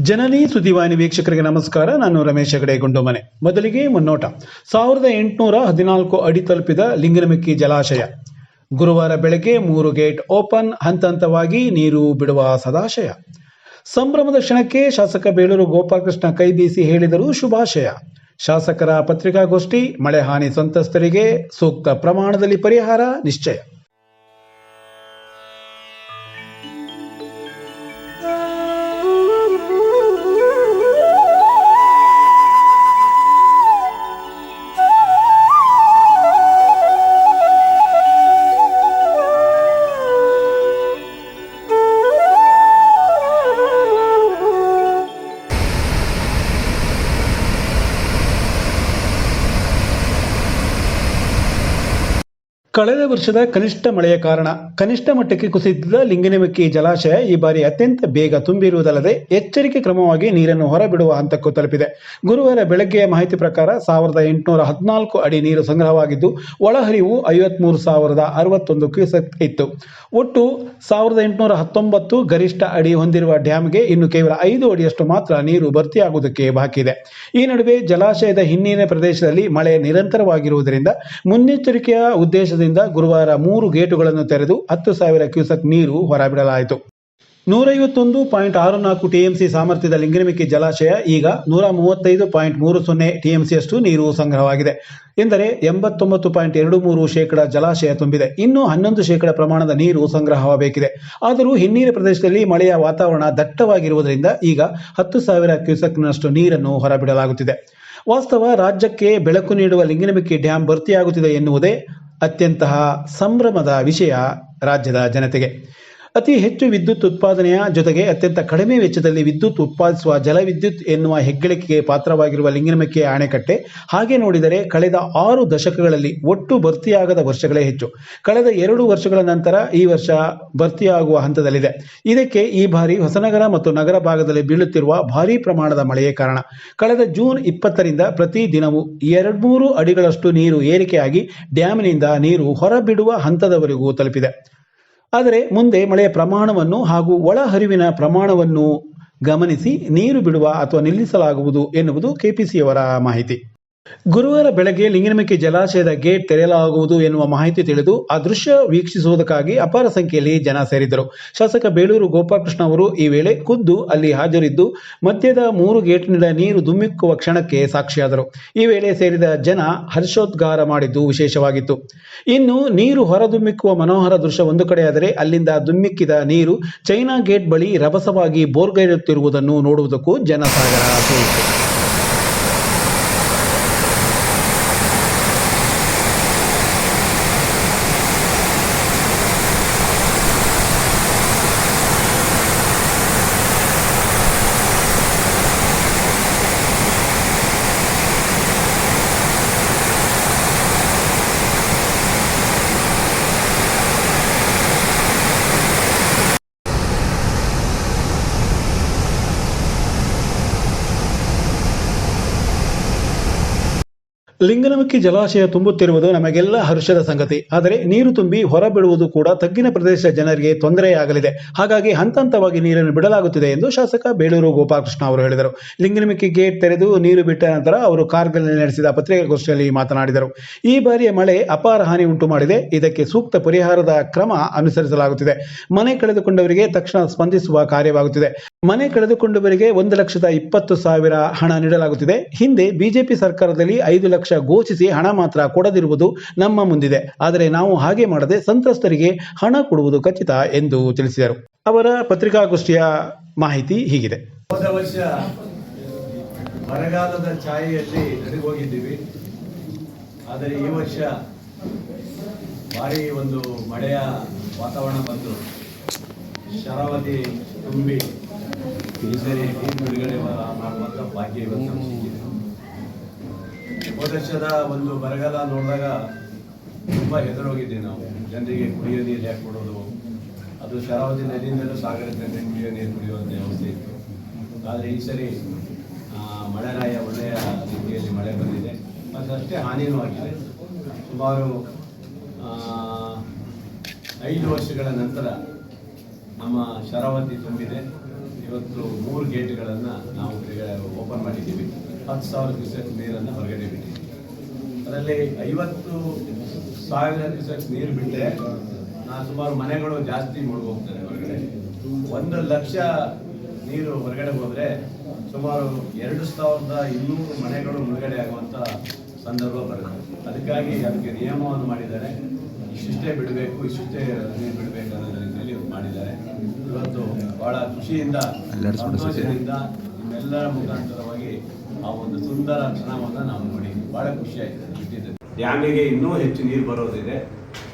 ಜನನಿ ಸುದ್ದಿವಾಹಿನಿ ವೀಕ್ಷಕರಿಗೆ ನಮಸ್ಕಾರ. ನಾನು ರಮೇಶ್ ಹೆಗಡೆ ಗುಂಡುಮನೆ. ಮೊದಲಿಗೆ ಮುನ್ನೋಟ. 1814 ಅಡಿ ತಲುಪಿದ ಲಿಂಗನಮಕ್ಕಿ ಜಲಾಶಯ. ಗುರುವಾರ ಬೆಳಗ್ಗೆ 3 ಗೇಟ್ ಓಪನ್, ಹಂತ ಹಂತವಾಗಿ ನೀರು ಬಿಡುವ ಸದಾಶಯ. ಸಂಭ್ರಮದ ಕ್ಷಣಕ್ಕೆ ಶಾಸಕ ಬೇಳೂರು ಗೋಪಾಲಕೃಷ್ಣ ಕೈ ಬೀಸಿ ಹೇಳಿದರು ಶುಭಾಶಯ. ಶಾಸಕರ ಪತ್ರಿಕಾಗೋಷ್ಠಿ. ಮಳೆ ಹಾನಿ ಸಂತ್ರಸ್ತರಿಗೆ ಸೂಕ್ತ ಪ್ರಮಾಣದಲ್ಲಿ ಪರಿಹಾರ ನಿಶ್ಚಯ. ಕಳೆದ ವರ್ಷದ ಕನಿಷ್ಠ ಮಳೆಯ ಕಾರಣ ಕನಿಷ್ಠ ಮಟ್ಟಕ್ಕೆ ಕುಸಿದಿದ್ದ ಲಿಂಗನಮಕ್ಕಿ ಜಲಾಶಯ ಈ ಬಾರಿ ಅತ್ಯಂತ ಬೇಗ ತುಂಬಿರುವುದಲ್ಲದೆ ಎಚ್ಚರಿಕೆ ಕ್ರಮವಾಗಿ ನೀರನ್ನು ಹೊರಬಿಡುವ ಹಂತಕ್ಕೂ ತಲುಪಿದೆ. ಗುರುವಾರ ಬೆಳಗ್ಗೆಯ ಮಾಹಿತಿ ಪ್ರಕಾರ 1814 ಅಡಿ ನೀರು ಸಂಗ್ರಹವಾಗಿದ್ದು ಒಳಹರಿವು 53,061 ಕ್ಯೂಸೆಕ್ ಇತ್ತು. ಒಟ್ಟು 1819 ಗರಿಷ್ಠ ಅಡಿ ಹೊಂದಿರುವ ಡ್ಯಾಂಗೆ ಇನ್ನು ಕೇವಲ 5 ಅಡಿಯಷ್ಟು ಮಾತ್ರ ನೀರು ಭರ್ತಿಯಾಗುವುದಕ್ಕೆ ಬಾಕಿ ಇದೆ. ಈ ನಡುವೆ ಜಲಾಶಯದ ಹಿನ್ನೀರಿನ ಪ್ರದೇಶದಲ್ಲಿ ಮಳೆ ನಿರಂತರವಾಗಿರುವುದರಿಂದ ಮುನ್ನೆಚ್ಚರಿಕೆಯ ಉದ್ದೇಶದಿಂದ ಗುರುವಾರ 3 ಗೇಟುಗಳನ್ನು ತೆರೆದು 10,000 ಕ್ಯೂಸೆಕ್ ನೀರು ಹೊರಬಿಡಲಾಯಿತು. 151.64 ಟಿಎಂಸಿ ಸಾಮರ್ಥ್ಯದ ಲಿಂಗನಮಕ್ಕಿ ಜಲಾಶಯ ಈಗ 135.30 ಟಿಎಂಸಿಯಷ್ಟು ನೀರು ಸಂಗ್ರಹವಾಗಿದೆ. ಎಂದರೆ 89.23% ಜಲಾಶಯ ತುಂಬಿದೆ. ಇನ್ನು 11% ಪ್ರಮಾಣದ ನೀರು ಸಂಗ್ರಹವಾಗಬೇಕಿದೆ. ಆದರೂ ಹಿನ್ನೀರಿನ ಪ್ರದೇಶದಲ್ಲಿ ಮಳೆಯ ವಾತಾವರಣ ದಟ್ಟವಾಗಿರುವುದರಿಂದ ಈಗ 10,000 ಕ್ಯೂಸೆಕ್ನಷ್ಟು ನೀರನ್ನು ಹೊರಬಿಡಲಾಗುತ್ತಿದೆ. ವಾಸ್ತವ ರಾಜ್ಯಕ್ಕೆ ಬೆಳಕು ನೀಡುವ ಲಿಂಗನಮಕ್ಕಿ ಡ್ಯಾಂ ಭರ್ತಿಯಾಗುತ್ತಿದೆ ಎನ್ನುವುದೇ ಅತ್ಯಂತ ಸಂಭ್ರಮದ ವಿಷಯ. ರಾಜ್ಯದ ಜನತೆಗೆ ಅತಿ ಹೆಚ್ಚು ವಿದ್ಯುತ್ ಉತ್ಪಾದನೆಯ ಜೊತೆಗೆ ಅತ್ಯಂತ ಕಡಿಮೆ ವೆಚ್ಚದಲ್ಲಿ ವಿದ್ಯುತ್ ಉತ್ಪಾದಿಸುವ ಜಲವಿದ್ಯುತ್ ಎನ್ನುವ ಹೆಗ್ಗಳಿಕೆಗೆ ಪಾತ್ರವಾಗಿರುವ ಲಿಂಗನಮಕ್ಕಿ ಅಣೆಕಟ್ಟೆ ಹಾಗೆ ನೋಡಿದರೆ ಕಳೆದ 6 ದಶಕಗಳಲ್ಲಿ ಒಟ್ಟು ಭರ್ತಿಯಾಗದ ವರ್ಷಗಳೇ ಹೆಚ್ಚು. ಕಳೆದ 2 ವರ್ಷಗಳ ನಂತರ ಈ ವರ್ಷ ಭರ್ತಿಯಾಗುವ ಹಂತದಲ್ಲಿದೆ. ಇದಕ್ಕೆ ಈ ಬಾರಿ ಹೊಸನಗರ ಮತ್ತು ನಗರ ಭಾಗದಲ್ಲಿ ಬೀಳುತ್ತಿರುವ ಭಾರೀ ಪ್ರಮಾಣದ ಮಳೆಯೇ ಕಾರಣ. ಕಳೆದ ಜೂನ್ 20ರಿಂದ ಪ್ರತಿ ದಿನವೂ 2-3 ಅಡಿಗಳಷ್ಟು ನೀರು ಏರಿಕೆಯಾಗಿ ಡ್ಯಾಮ್ನಿಂದ ನೀರು ಹೊರಬಿಡುವ ಹಂತದವರೆಗೂ ತಲುಪಿದೆ. ಆದರೆ ಮುಂದೆ ಮಳೆಯ ಪ್ರಮಾಣವನ್ನು ಹಾಗೂ ಒಳಹರಿವಿನ ಪ್ರಮಾಣವನ್ನು ಗಮನಿಸಿ ನೀರು ಬಿಡುವ ಅಥವಾ ನಿಲ್ಲಿಸಲಾಗುವುದು ಎನ್ನುವುದು ಕೆಪಿಸಿಯವರ ಮಾಹಿತಿ. ಗುರುವಾರ ಬೆಳಗ್ಗೆ ಲಿಂಗನಮಕ್ಕಿ ಜಲಾಶಯದ ಗೇಟ್ ತೆರೆಯಲಾಗುವುದು ಎನ್ನುವ ಮಾಹಿತಿ ತಿಳಿದು ಆ ದೃಶ್ಯ ವೀಕ್ಷಿಸುವುದಕ್ಕಾಗಿ ಅಪಾರ ಸಂಖ್ಯೆಯಲ್ಲಿ ಜನ ಸೇರಿದ್ದರು. ಶಾಸಕ ಬೇಳೂರು ಗೋಪಾಲಕೃಷ್ಣ ಅವರು ಈ ವೇಳೆ ಖುದ್ದು ಅಲ್ಲಿ ಹಾಜರಿದ್ದು ಮಧ್ಯದ 3 ಗೇಟ್ನಿಂದ ನೀರು ಧುಮ್ಮಿಕ್ಕುವ ಕ್ಷಣಕ್ಕೆ ಸಾಕ್ಷಿಯಾದರು. ಈ ವೇಳೆ ಸೇರಿದ ಜನ ಹರ್ಷೋದ್ಗಾರ ಮಾಡಿದ್ದು ವಿಶೇಷವಾಗಿತ್ತು. ಇನ್ನು ನೀರು ಹೊರಧುಮ್ಮಿಕ್ಕುವ ಮನೋಹರ ದೃಶ್ಯ ಒಂದು ಕಡೆಯಾದರೆ, ಅಲ್ಲಿಂದ ಧುಮ್ಮಿಕ್ಕಿದ ನೀರು ಚೈನಾ ಗೇಟ್ ಬಳಿ ರಭಸವಾಗಿ ಬೋರ್ಗೈರುತ್ತಿರುವುದನ್ನು ನೋಡುವುದಕ್ಕೂ ಜನಸಾಗರ ಸೇರಿತು. ಲಿಂಗನಮಕ್ಕಿ ಜಲಾಶಯ ತುಂಬುತ್ತಿರುವುದು ನಮಗೆಲ್ಲ ಹರ್ಷದ ಸಂಗತಿ. ಆದರೆ ನೀರು ತುಂಬಿ ಹೊರಬಿಡುವುದು ಕೂಡ ತಗ್ಗಿನ ಪ್ರದೇಶದ ಜನರಿಗೆ ತೊಂದರೆಯಾಗಲಿದೆ. ಹಾಗಾಗಿ ಹಂತ ಹಂತವಾಗಿ ನೀರನ್ನು ಬಿಡಲಾಗುತ್ತಿದೆ ಎಂದು ಶಾಸಕ ಬೇಳೂರು ಗೋಪಾಲಕೃಷ್ಣ ಅವರು ಹೇಳಿದರು. ಲಿಂಗನಮಕ್ಕಿ ಗೇಟ್ ತೆರೆದು ನೀರು ಬಿಟ್ಟ ನಂತರ ಅವರು ಕಾರ್ಗಿಲ್ನಲ್ಲಿ ನಡೆಸಿದ ಪತ್ರಿಕಾಗೋಷ್ಠಿಯಲ್ಲಿ ಮಾತನಾಡಿದರು. ಈ ಬಾರಿಯ ಮಳೆ ಅಪಾರ ಹಾನಿ ಉಂಟು ಮಾಡಿದೆ. ಇದಕ್ಕೆ ಸೂಕ್ತ ಪರಿಹಾರದ ಕ್ರಮ ಅನುಸರಿಸಲಾಗುತ್ತಿದೆ. ಮನೆ ಕಳೆದುಕೊಂಡವರಿಗೆ ತಕ್ಷಣ ಸ್ಪಂದಿಸುವ ಕಾರ್ಯವಾಗುತ್ತಿದೆ. ಮನೆ ಕಳೆದುಕೊಂಡವರಿಗೆ 1,20,000 ಹಣ ನೀಡಲಾಗುತ್ತಿದೆ. ಹಿಂದೆ ಬಿಜೆಪಿ ಸರ್ಕಾರದಲ್ಲಿ 5 ಲಕ್ಷ ಘೋಷಿಸಿ ಹಣ ಮಾತ್ರ ಕೊಡದಿರುವುದು ನಮ್ಮ ಮುಂದಿದೆ. ಆದರೆ ನಾವು ಹಾಗೆ ಮಾಡದೆ ಸಂತ್ರಸ್ತರಿಗೆ ಹಣ ಕೊಡುವುದು ಖಚಿತ ಎಂದು ತಿಳಿಸಿದರು. ಅವರ ಪತ್ರಿಕಾಗೋಷ್ಠಿಯ ಮಾಹಿತಿ ಹೀಗಿದೆ. ಹೋದ ವರ್ಷ ಬರಗಾಲದ ಛಾಯೆಯಲ್ಲಿ ನಡೆದೋಗಿದ್ದೀವಿ. ಆದರೆ ಈ ವರ್ಷ ಭಾರಿ ಒಂದು ಮಳೆಯ ವಾತಾವರಣ ಬಂದು ಶರಾವತಿ ತುಂಬಿ ಈ ಸರಿ ನೀರು ಬಿಡುಗಡೆ ಮಾಡುವಂಥ ಭಾಗ್ಯ ಇವತ್ತು ಸಿಕ್ಕಿದೆ. ಹೋದ ವರ್ಷದ ಒಂದು ಬರಗಾಲ ನೋಡಿದಾಗ ತುಂಬ ಹೆದರೋಗಿದ್ದೀವಿ ನಾವು. ಜನರಿಗೆ ಕುಡಿಯೋ ನೀರು ಯಾಕೆ ಕೊಡೋದು, ಅದು ಶರಾವತಿ ನದಿಯಿಂದಲೂ ಸಾಗರದಿಂದ ಕುಡಿಯೋ ನೀರು ಕುಡಿಯುವಂಥ ವ್ಯವಸ್ಥೆ ಇತ್ತು. ಆದರೆ ಈ ಸರಿ ಮಳೆರಾಯ ಒಳ್ಳೆಯ ರೀತಿಯಲ್ಲಿ ಮಳೆ ಬಂದಿದೆ ಮತ್ತು ಅಷ್ಟೇ ಹಾನಿಯೂ ಆಗಿದೆ. ಸುಮಾರು 5 ವರ್ಷಗಳ ನಂತರ ನಮ್ಮ ಶರಾವತಿ ತುಂಬಿದೆ. ಇವತ್ತು 3 ಗೇಟ್ಗಳನ್ನು ನಾವು ಓಪನ್ ಮಾಡಿದ್ದೀವಿ. 10,000 ಕ್ಯೂಸೆಕ್ ನೀರನ್ನು ಹೊರಗಡೆ ಬಿಟ್ಟಿದ್ದೀವಿ. ಅದರಲ್ಲಿ 50,000 ಕ್ಯೂಸೆಕ್ ನೀರು ಬಿಟ್ಟರೆ ಸುಮಾರು ಮನೆಗಳು ಜಾಸ್ತಿ ಮುಳುಗೋಗ್ತದೆ ಹೊರಗಡೆ. 1 ಲಕ್ಷ ನೀರು ಹೊರಗಡೆ ಹೋದರೆ ಸುಮಾರು 2,200 ಮನೆಗಳು ಮುಳುಗಡೆ ಆಗುವಂಥ ಸಂದರ್ಭ ಬರುತ್ತೆ. ಅದಕ್ಕಾಗಿ ಅದಕ್ಕೆ ನಿಯಮವನ್ನು ಮಾಡಿದ್ದಾರೆ. ಇಷ್ಟೇ ಬಿಡಬೇಕು, ಇಷ್ಟೇ ನೀರು ಬಿಡಬೇಕು ಅನ್ನೋ ರೀತಿಯಲ್ಲಿ ಮಾಡಿದ್ದಾರೆ. ಇವತ್ತು ಬಹಳ ಖುಷಿಯಿಂದ, ಸಂತೋಷದಿಂದ ನಿಮ್ಮೆಲ್ಲರ ಮುಖಾಂತರವಾಗಿ ಆ ಒಂದು ಸುಂದರ ಕ್ಷಣವನ್ನು ನಾವು ನೋಡಿ ಬಹಳ ಖುಷಿಯಾಗಿದೆ. ಬಿಟ್ಟಿದೆ ಡ್ಯಾಮಿಗೆ ಇನ್ನೂ ಹೆಚ್ಚು ನೀರು ಬರೋದಿದೆ.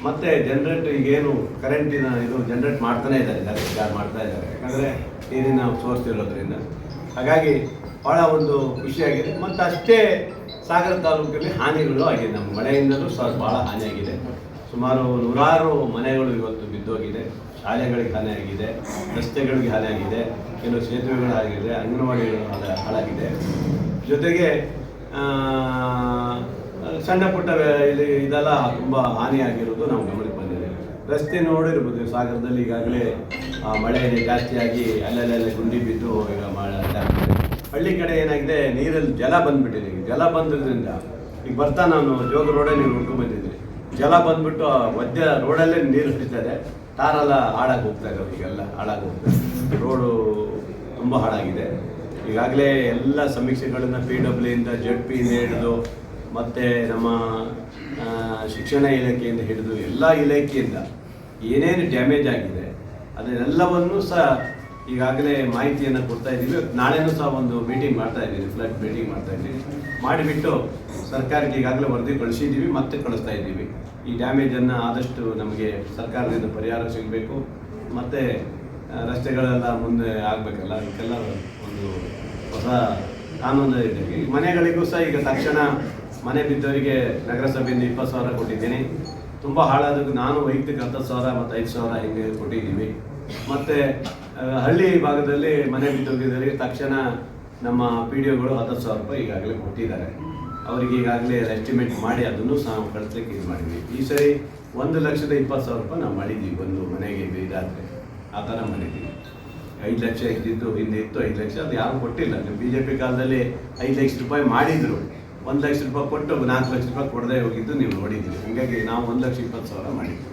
ಮತ್ತು ಜನರೇಟ್ ಈಗೇನು ಕರೆಂಟಿನ ಇದು ಜನರೇಟ್ ಮಾಡ್ತಾನೆ ಇದ್ದಾರೆ, ಜಾಸ್ತಿ ಮಾಡ್ತಾ ಇದ್ದಾರೆ, ಯಾಕಂದರೆ ನೀರಿನ ಸೋರ್ಸ್ ಇರೋದ್ರಿಂದ. ಹಾಗಾಗಿ ಭಾಳ ಒಂದು ಖುಷಿಯಾಗಿದೆ. ಮತ್ತು ಅಷ್ಟೇ ಸಾಗರ ತಾಲೂಕಲ್ಲಿ ಹಾನಿಗಳು ಆಗಿದೆ. ನಮ್ಮ ಮಳೆಯಿಂದಲೂ ಭಾಳ ಹಾನಿಯಾಗಿದೆ. ಸುಮಾರು 100 ಮನೆಗಳು ಇವತ್ತು ಬಿದ್ದೋಗಿದೆ. ಶಾಲೆಗಳಿಗೆ ಹಾನಿಯಾಗಿದೆ, ರಸ್ತೆಗಳಿಗೆ ಹಾನಿಯಾಗಿದೆ, ಕೆಲವು ಸೇತುವೆಗಳು ಆಗಿದೆ, ಅಂಗನವಾಡಿಗಳು ಹಾಳಾಗಿದೆ. ಜೊತೆಗೆ ಸಣ್ಣ ಪುಟ್ಟ ಇದೆಲ್ಲ ತುಂಬ ಹಾನಿಯಾಗಿರೋದು ನಾವು ಗಮನಕ್ಕೆ ಬಂದಿದೆ. ರಸ್ತೆ ನೋಡಿರ್ಬೋದು, ಸಾಗರದಲ್ಲಿ ಈಗಾಗಲೇ ಮಳೆ ಜಾಸ್ತಿಯಾಗಿ ಅಲ್ಲೆಲ್ಲ ಗುಂಡಿ ಬಿದ್ದು ಈಗ ಮಳೆ ಜಾಸ್ತಿ. ಹಳ್ಳಿ ಕಡೆ ಏನಾಗಿದೆ, ನೀರಲ್ಲಿ ಜಲ ಬಂದುಬಿಟ್ಟಿದೆ. ಜಲ ಬಂದ್ರಿಂದ ಈಗ ಬರ್ತಾ ನಾನು ಜೋಗ ರೋಡೇ ನೀವು ನೋಡ್ಕೊಂಡು ಬಂದಿದ್ದೀನಿ. ಜಲ ಬಂದ್ಬಿಟ್ಟು ಮಧ್ಯ ರೋಡಲ್ಲೇ ನೀರು ಹರಿತದೆ. ತಾರೆಲ್ಲ ಹಾಳಾಗಿ ಹೋಗ್ತಾ ಇರೋದು, ಈಗೆಲ್ಲ ಹಾಳಾಗಿ ಹೋಗ್ತದೆ. ರೋಡು ತುಂಬ ಹಾಳಾಗಿದೆ. ಈಗಾಗಲೇ ಎಲ್ಲ ಸಮೀಕ್ಷೆಗಳನ್ನು PWಯಿಂದ ZP ಹಿಡಿದು ಮತ್ತು ನಮ್ಮ ಶಿಕ್ಷಣ ಇಲಾಖೆಯಿಂದ ಹಿಡಿದು ಎಲ್ಲ ಇಲಾಖೆಯಿಂದ ಏನೇನು ಡ್ಯಾಮೇಜ್ ಆಗಿದೆ ಅದನ್ನೆಲ್ಲವನ್ನೂ ಸಹ ಈಗಾಗಲೇ ಮಾಹಿತಿಯನ್ನು ಕೊಡ್ತಾ ಇದ್ದೀವಿ. ನಾಳೆನೂ ಸಹ ಒಂದು ಮೀಟಿಂಗ್ ಮಾಡ್ತಾ ಇದ್ದೀವಿ, ಫ್ಲಡ್ ಮೀಟಿಂಗ್ ಮಾಡ್ತಾ ಇದ್ದೀವಿ. ಮಾಡಿಬಿಟ್ಟು ಸರ್ಕಾರಕ್ಕೆ ಈಗಾಗಲೇ ವರದಿ ಕಳಿಸಿದ್ದೀವಿ, ಮತ್ತೆ ಕಳಿಸ್ತಾ ಇದ್ದೀವಿ. ಈ ಡ್ಯಾಮೇಜನ್ನು ಆದಷ್ಟು ನಮಗೆ ಸರ್ಕಾರದಿಂದ ಪರಿಹಾರ ಸಿಗಬೇಕು. ಮತ್ತು ರಸ್ತೆಗಳೆಲ್ಲ ಮುಂದೆ ಆಗಬೇಕಲ್ಲ, ಇದಕ್ಕೆಲ್ಲ ಒಂದು ಹೊಸ ಕಾನೂನು ಇದೆ. ಈ ಮನೆಗಳಿಗೂ ಸಹ ಈಗ ತಕ್ಷಣ ಮನೆ ಬಿದ್ದವರಿಗೆ ನಗರಸಭೆಯಿಂದ 20,000 ಕೊಟ್ಟಿದ್ದೀನಿ. ತುಂಬ ಹಾಳಾದಕ್ಕೆ ನಾನು ವೈಯಕ್ತಿಕ 10,000 ಮತ್ತು 5,000 ಹಿಂಗೆ ಕೊಟ್ಟಿದ್ದೀವಿ. ಮತ್ತು ಹಳ್ಳಿ ಭಾಗದಲ್ಲಿ ಮನೆ ಬಿದ್ದೋಗಿದ್ದವರಿಗೆ ತಕ್ಷಣ ನಮ್ಮ PDOಗಳು 10,000 ರೂಪಾಯಿ ಈಗಾಗಲೇ ಕೊಟ್ಟಿದ್ದಾರೆ. ಅವರಿಗೆ ಈಗಾಗಲೇ ಎಸ್ಟಿಮೇಟ್ ಮಾಡಿ ಅದನ್ನು ಸಹ ನಾವು ಕಳಿಸ್ಲಿಕ್ಕೆ ಇದು ಮಾಡಿದ್ವಿ. ಈ ಸರಿ 1,20,000 ರೂಪಾಯಿ ನಾವು ಮಾಡಿದ್ದೀವಿ ಒಂದು ಮನೆಗೆ ಇದಾದರೆ. ಆ ಥರ ಮಾಡಿದ್ದೀವಿ. 5 ಲಕ್ಷ ಇದ್ದಿದ್ದು ಹಿಂದೆ ಇತ್ತು 5 ಲಕ್ಷ, ಅದು ಯಾರು ಕೊಟ್ಟಿಲ್ಲ. BJP ಕಾಲದಲ್ಲಿ 5 ಲಕ್ಷ ರೂಪಾಯಿ ಮಾಡಿದ್ರು, 1 ಲಕ್ಷ ರೂಪಾಯಿ ಕೊಟ್ಟು 4 ಲಕ್ಷ ರೂಪಾಯಿ ಕೊಡದೆ ಹೋಗಿದ್ದು ನೀವು ನೋಡಿದ್ದೀವಿ. ಹಾಗಾಗಿ ನಾವು 1,20,000 ಮಾಡಿದ್ವಿ.